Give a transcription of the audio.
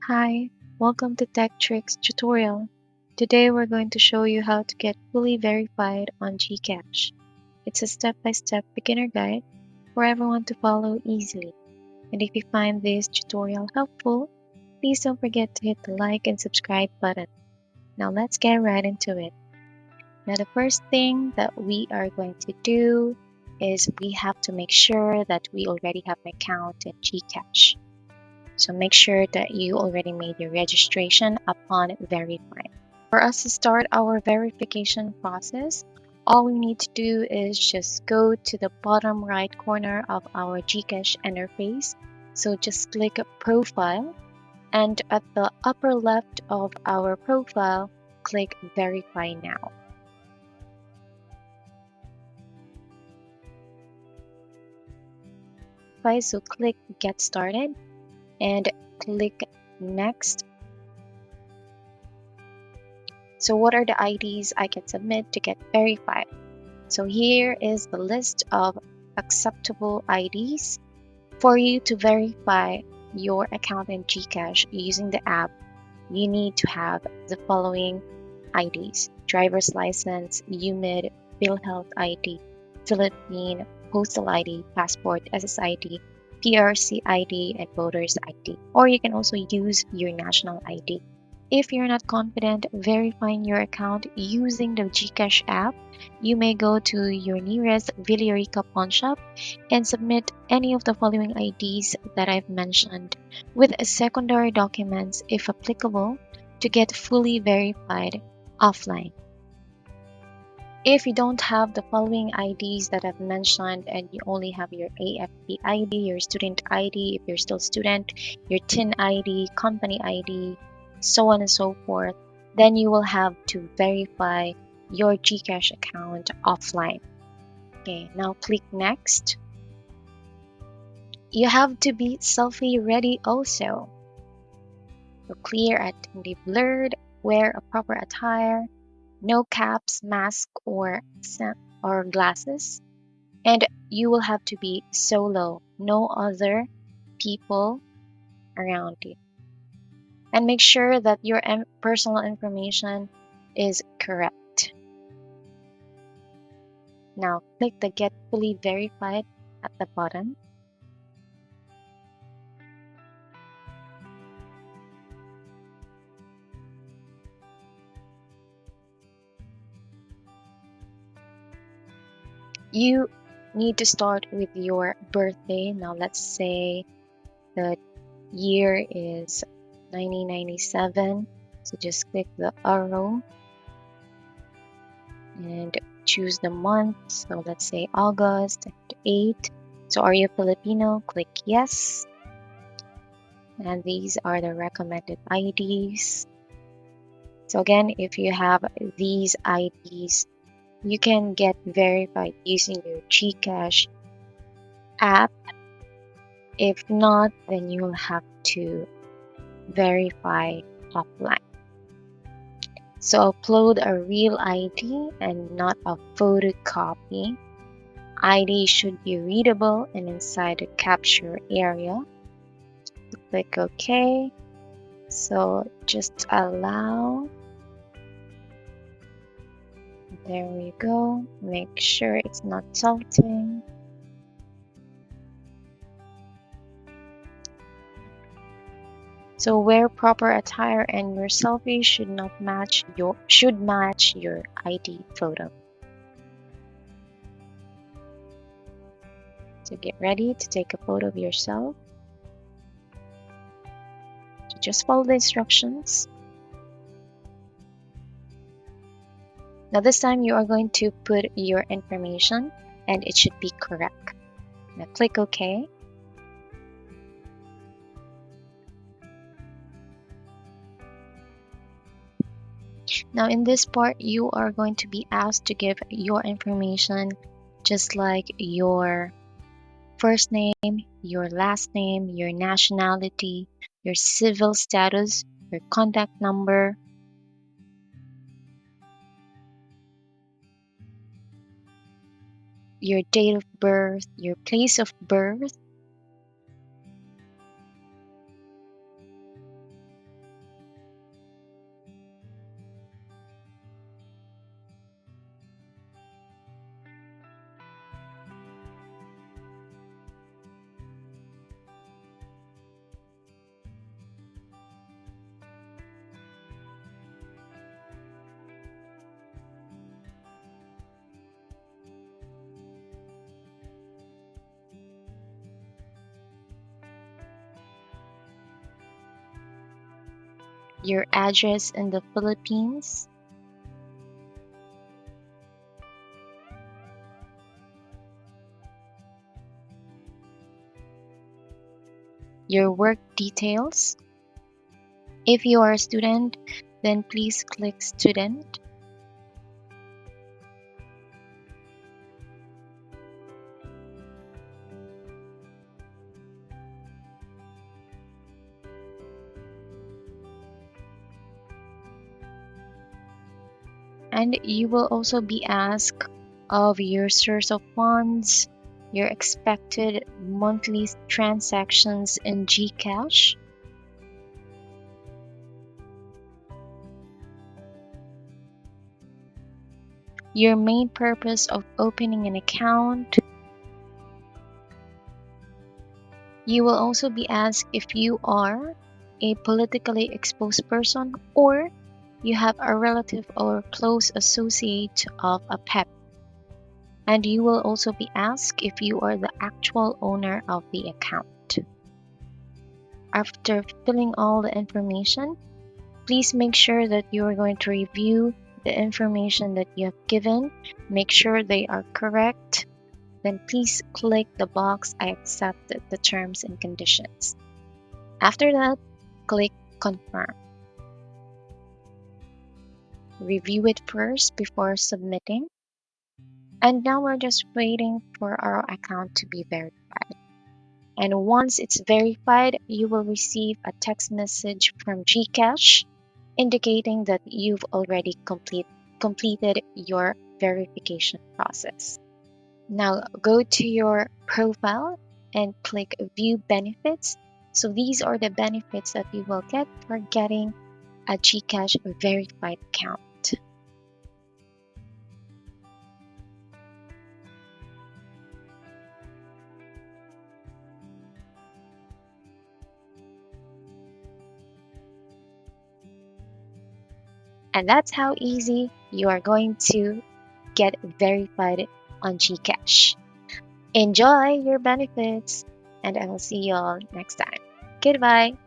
Hi, welcome to Tech Tricks tutorial. Today we're going to show you how to get fully verified on Gcash. It's a step-by-step beginner guide for everyone to follow easily. And if you find this tutorial helpful, please don't forget to hit the like and subscribe button. Now let's get right into it. Now the first thing that we are going to do is we have to make sure that we already have an account in Gcash. So make sure that you already made your registration upon verifying. For us to start our verification process, all we need to do is just go to the bottom right corner of our Gcash interface. So just click Profile, and at the upper left of our profile, click Verify Now. So click Get Started and click Next. So what are the IDs I can submit to get verified? So here is the list of acceptable IDs. For you to verify your account in Gcash using the app, you need to have the following IDs: driver's license, UMID, PhilHealth ID, Philippine Postal ID, passport, SSID, PRC ID, and voter's ID. Or you can also use your national ID. If you're not confident verifying your account using the Gcash app, you may go to your nearest Villarica pawn shop and submit any of the following IDs that I've mentioned with secondary documents if applicable to get fully verified offline. If you don't have the following IDs that I've mentioned and you only have your AFP ID, your student ID, if you're still student, your TIN ID, company ID, so on and so forth, then you will have to verify your Gcash account offline. Okay, now click Next. You have to be selfie ready also. So clear attendee blurred, wear a proper attire, no caps, mask, or glasses. And you will have to be solo, no other people around you. And make sure that your personal information is correct. Now click the Get Fully Verified at the bottom. You need to start with your birthday. Now let's say the year is 1997. So just click the arrow and choose the month. So let's say August 8. So are you Filipino? Click yes. And these are the recommended IDs. So again, if you have these IDs, you can get verified using your Gcash app. If not, then you'll have to verify offline. So upload a real ID and not a photocopy. ID should be readable and inside the capture area. Click OK. So just allow. There we go. Make sure it's not tilting. So wear proper attire and your selfie should match your ID photo. So get ready to take a photo of yourself. So just follow the instructions. Now this time you are going to put your information and it should be correct. Now click OK. Now in this part, you are going to be asked to give your information just like your first name, your last name, your nationality, your civil status, your contact number, your date of birth, your place of birth, your address in the Philippines, your work details. If you are a student, then please click Student. And you will also be asked of your source of funds, your expected monthly transactions in Gcash, your main purpose of opening an account. You will also be asked if you are a politically exposed person or you have a relative or close associate of a pet. And you will also be asked if you are the actual owner of the account. After filling all the information, please make sure that you are going to review the information that you have given, make sure they are correct. Then please click the box I accept the terms and conditions. After that, click Confirm. Review it first before submitting. And now we're just waiting for our account to be verified. And once it's verified, you will receive a text message from Gcash indicating that you've already completed your verification process. Now go to your profile and click View Benefits. So these are the benefits that you will get for getting a Gcash verified account. And that's how easy you are going to get verified on Gcash. Enjoy your benefits, and I will see you all next time. Goodbye.